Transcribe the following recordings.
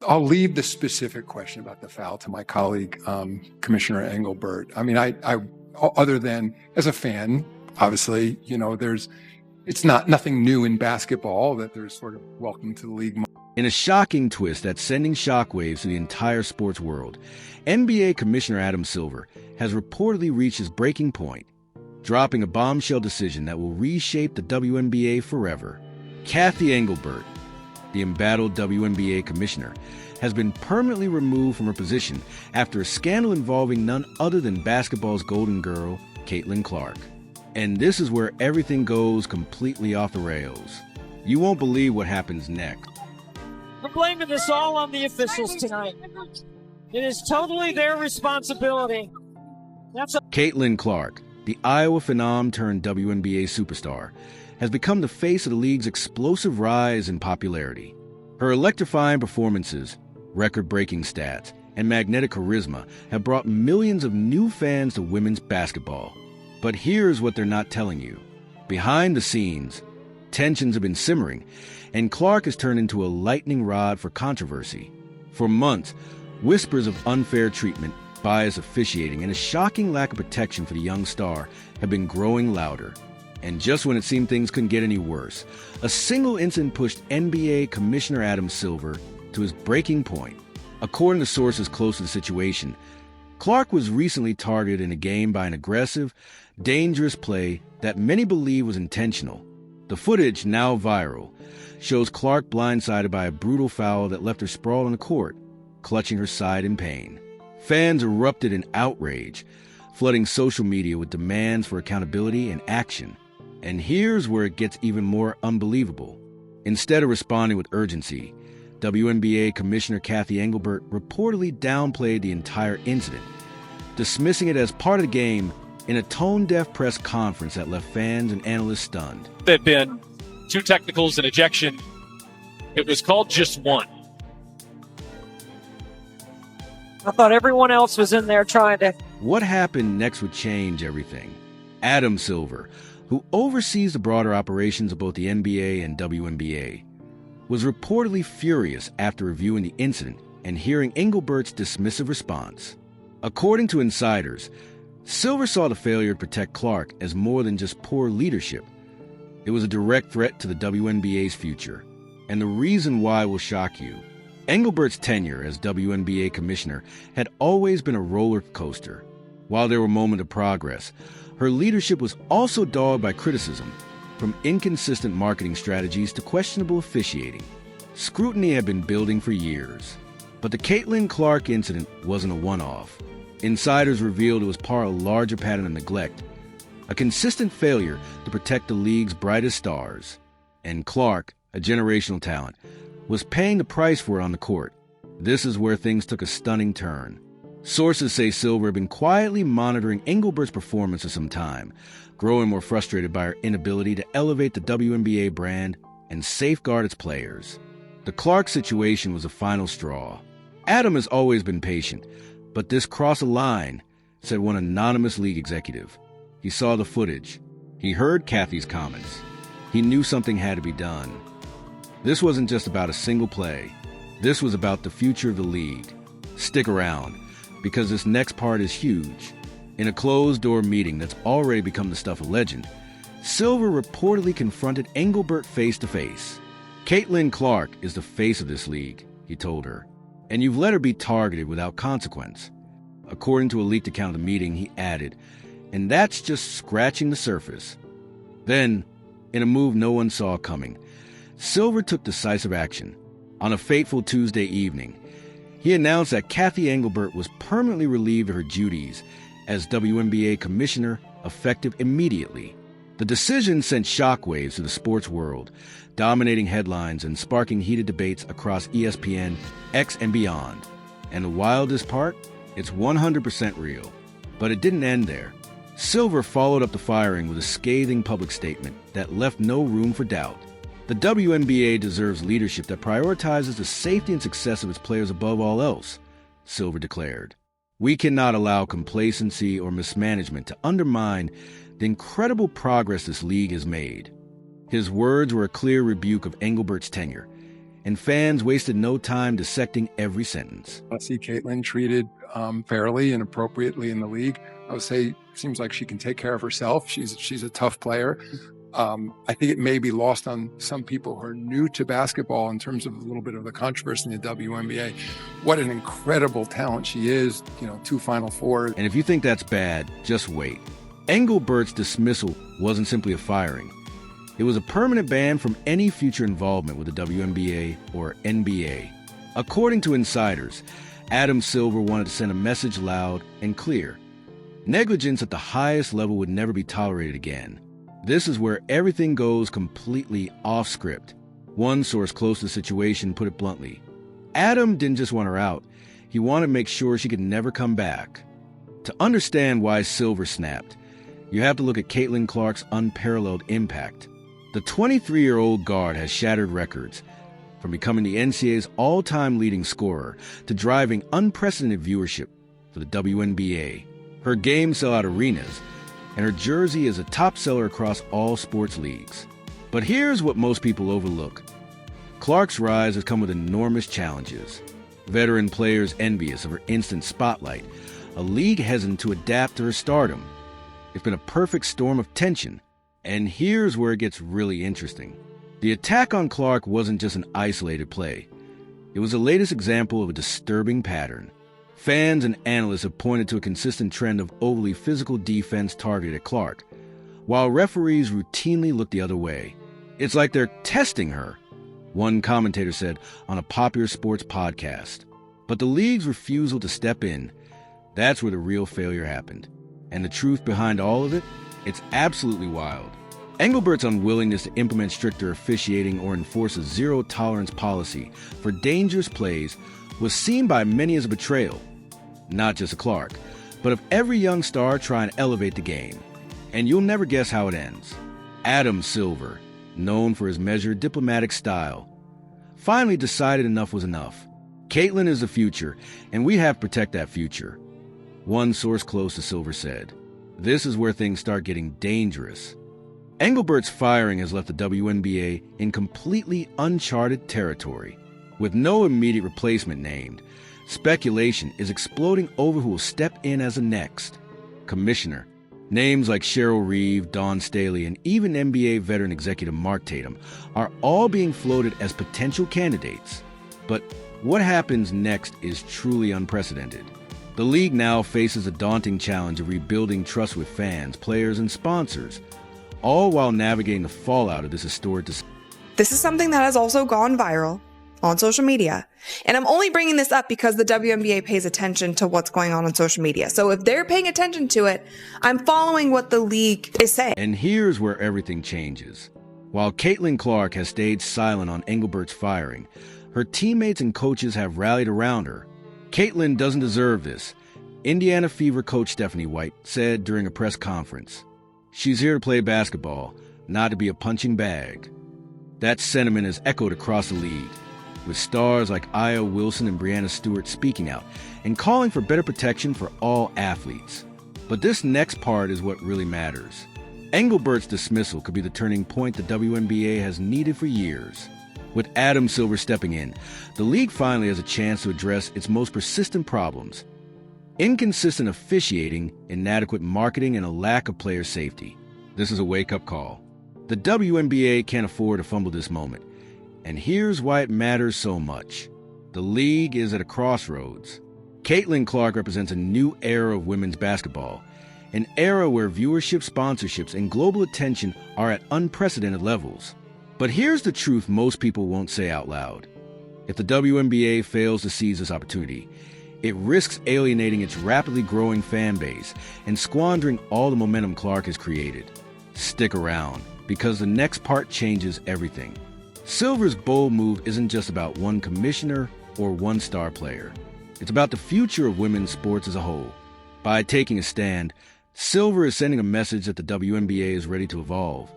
I'll leave the specific question about the foul to my colleague, Commissioner Engelbert. I mean, I other than as a fan, obviously, it's nothing new in basketball that there's sort of welcome to the league. In a shocking twist that's sending shockwaves to the entire sports world, NBA Commissioner Adam Silver has reportedly reached his breaking point, dropping a bombshell decision that will reshape the WNBA forever. Cathy Engelbert, the embattled WNBA Commissioner, has been permanently removed from her position after a scandal involving none other than basketball's golden girl, Caitlin Clark. And this is where everything goes completely off the rails. You won't believe what happens next. We're blaming this all on the officials tonight. It is totally their responsibility. Caitlin Clark, the Iowa phenom turned WNBA superstar, has become the face of the league's explosive rise in popularity. Her electrifying performances, record-breaking stats, and magnetic charisma have brought millions of new fans to women's basketball. But here's what they're not telling you. Behind the scenes, tensions have been simmering, and Clark has turned into a lightning rod for controversy. For months, whispers of unfair treatment, biased officiating, and a shocking lack of protection for the young star have been growing louder. And just when it seemed things couldn't get any worse, a single incident pushed NBA Commissioner Adam Silver to his breaking point. According to sources close to the situation, Clark was recently targeted in a game by an aggressive, dangerous play that many believe was intentional. The footage, now viral, shows Clark blindsided by a brutal foul that left her sprawled on the court, clutching her side in pain. Fans erupted in outrage, flooding social media with demands for accountability and action. And here's where it gets even more unbelievable. Instead of responding with urgency, WNBA Commissioner Cathy Engelbert reportedly downplayed the entire incident, dismissing it as part of the game in a tone-deaf press conference that left fans and analysts stunned. There had been 2 technicals and ejection. It was called just one. I thought everyone else was in there trying to... What happened next would change everything. Adam Silver, who oversees the broader operations of both the NBA and WNBA, was reportedly furious after reviewing the incident and hearing Engelbert's dismissive response. According to insiders, Silver saw the failure to protect Clark as more than just poor leadership. It was a direct threat to the WNBA's future. And the reason why will shock you. Engelbert's tenure as WNBA Commissioner had always been a roller coaster. While there were moments of progress, her leadership was also dogged by criticism, from inconsistent marketing strategies to questionable officiating. Scrutiny had been building for years. But the Caitlin Clark incident wasn't a one-off. Insiders revealed it was part of a larger pattern of neglect, a consistent failure to protect the league's brightest stars. And Clark, a generational talent, was paying the price for it on the court. This is where things took a stunning turn. Sources say Silver had been quietly monitoring Engelbert's performance for some time, growing more frustrated by her inability to elevate the WNBA brand and safeguard its players. The Clark situation was the final straw. Adam has always been patient, but this crossed a line, said one anonymous league executive. He saw the footage. He heard Cathy's comments. He knew something had to be done. This wasn't just about a single play. This was about the future of the league. Stick around, because this next part is huge. In a closed-door meeting that's already become the stuff of legend, Silver reportedly confronted Engelbert face-to-face. Caitlin Clark is the face of this league, he told her, and you've let her be targeted without consequence. According to a leaked account of the meeting, he added, and that's just scratching the surface. Then, in a move no one saw coming, Silver took decisive action. On a fateful Tuesday evening, he announced that Cathy Engelbert was permanently relieved of her duties as WNBA Commissioner, effective immediately. The decision sent shockwaves to the sports world, dominating headlines and sparking heated debates across ESPN, X, and beyond. And the wildest part? It's 100% real. But it didn't end there. Silver followed up the firing with a scathing public statement that left no room for doubt. The WNBA deserves leadership that prioritizes the safety and success of its players above all else, Silver declared. We cannot allow complacency or mismanagement to undermine the incredible progress this league has made. His words were a clear rebuke of Engelbert's tenure, and fans wasted no time dissecting every sentence. I see Caitlin treated fairly and appropriately in the league. I would say seems like she can take care of herself. She's a tough player. I think it may be lost on some people who are new to basketball in terms of a little bit of the controversy in the WNBA. What an incredible talent she is, 2 Final Fours. And if you think that's bad, just wait. Engelbert's dismissal wasn't simply a firing. It was a permanent ban from any future involvement with the WNBA or NBA. According to insiders, Adam Silver wanted to send a message loud and clear. Negligence at the highest level would never be tolerated again. This is where everything goes completely off script. One source close to the situation put it bluntly. Adam didn't just want her out. He wanted to make sure she could never come back. To understand why Silver snapped, you have to look at Caitlin Clark's unparalleled impact. The 23-year-old guard has shattered records, from becoming the NCAA's all-time leading scorer to driving unprecedented viewership for the WNBA. Her games sell out arenas, and her jersey is a top seller across all sports leagues. But here's what most people overlook. Clark's rise has come with enormous challenges. Veteran players envious of her instant spotlight, a league hesitant to adapt to her stardom. It's been a perfect storm of tension. And here's where it gets really interesting. The attack on Clark wasn't just an isolated play. It was the latest example of a disturbing pattern. Fans and analysts have pointed to a consistent trend of overly physical defense targeted at Clark, while referees routinely look the other way. It's like they're testing her, one commentator said on a popular sports podcast. But the league's refusal to step in, that's where the real failure happened. And the truth behind all of it? It's absolutely wild. Engelbert's unwillingness to implement stricter officiating or enforce a zero-tolerance policy for dangerous plays was seen by many as a betrayal, not just of Clark, but of every young star trying to elevate the game. And you'll never guess how it ends. Adam Silver, known for his measured diplomatic style, finally decided enough was enough. Caitlin is the future, and we have to protect that future. One source close to Silver said, "This is where things start getting dangerous." Engelbert's firing has left the WNBA in completely uncharted territory. With no immediate replacement named, speculation is exploding over who will step in as the next commissioner. Names like Cheryl Reeve, Dawn Staley, and even NBA veteran executive Mark Tatum are all being floated as potential candidates. But what happens next is truly unprecedented. The league now faces a daunting challenge of rebuilding trust with fans, players, and sponsors, all while navigating the fallout of this historic decision. This is something that has also gone viral on social media. And I'm only bringing this up because the WNBA pays attention to what's going on social media. So if they're paying attention to it, I'm following what the league is saying. And here's where everything changes. While Caitlin Clark has stayed silent on Engelbert's firing, her teammates and coaches have rallied around her. Caitlin doesn't deserve this, Indiana Fever coach Stephanie White said during a press conference. She's here to play basketball, not to be a punching bag. That sentiment is echoed across the league, with stars like Aya Wilson and Breanna Stewart speaking out and calling for better protection for all athletes. But this next part is what really matters. Engelbert's dismissal could be the turning point the WNBA has needed for years. With Adam Silver stepping in, the league finally has a chance to address its most persistent problems: inconsistent officiating, inadequate marketing, and a lack of player safety. This is a wake-up call. The WNBA can't afford to fumble this moment. And here's why it matters so much. The league is at a crossroads. Caitlin Clark represents a new era of women's basketball, an era where viewership, sponsorships, and global attention are at unprecedented levels. But here's the truth most people won't say out loud. If the WNBA fails to seize this opportunity, it risks alienating its rapidly growing fan base and squandering all the momentum Clark has created. Stick around, because the next part changes everything. Silver's bold move isn't just about one commissioner or one star player. It's about the future of women's sports as a whole. By taking a stand, Silver is sending a message that the WNBA is ready to evolve,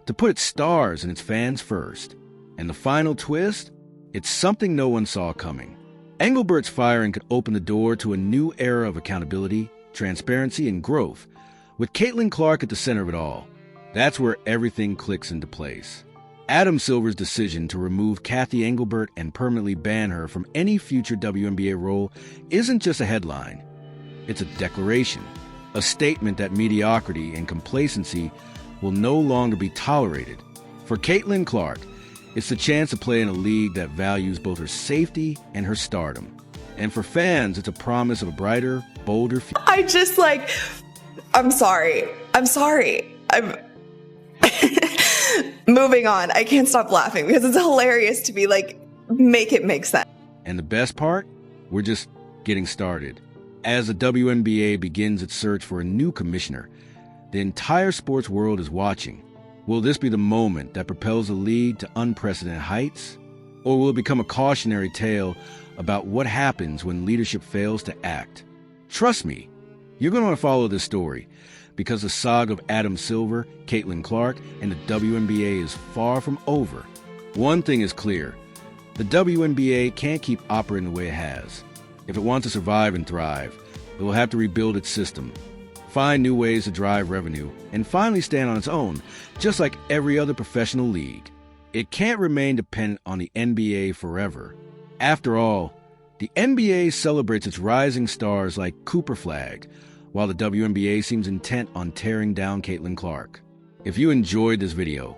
to put its stars and its fans first. And the final twist? It's something no one saw coming. Engelbert's firing could open the door to a new era of accountability, transparency, and growth, with Caitlin Clark at the center of it all. That's where everything clicks into place. Adam Silver's decision to remove Cathy Engelbert and permanently ban her from any future WNBA role isn't just a headline. It's a declaration, a statement that mediocrity and complacency will no longer be tolerated. For Caitlin Clark, it's the chance to play in a league that values both her safety and her stardom. And for fans, it's a promise of a brighter, bolder future. I'm sorry. I'm moving on. I can't stop laughing because it's hilarious to be like, make it make sense. And the best part? We're just getting started. As the WNBA begins its search for a new commissioner, the entire sports world is watching. Will this be the moment that propels the league to unprecedented heights? Or will it become a cautionary tale about what happens when leadership fails to act? Trust me, you're going to want to follow this story, because the saga of Adam Silver, Caitlin Clark, and the WNBA is far from over. One thing is clear: the WNBA can't keep operating the way it has. If it wants to survive and thrive, it will have to rebuild its system, find new ways to drive revenue, and finally stand on its own, just like every other professional league. It can't remain dependent on the NBA forever. After all, the NBA celebrates its rising stars like Cooper Flag, while the WNBA seems intent on tearing down Caitlin Clark. If you enjoyed this video,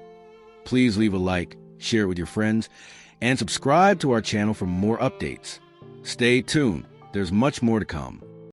please leave a like, share it with your friends, and subscribe to our channel for more updates. Stay tuned. There's much more to come.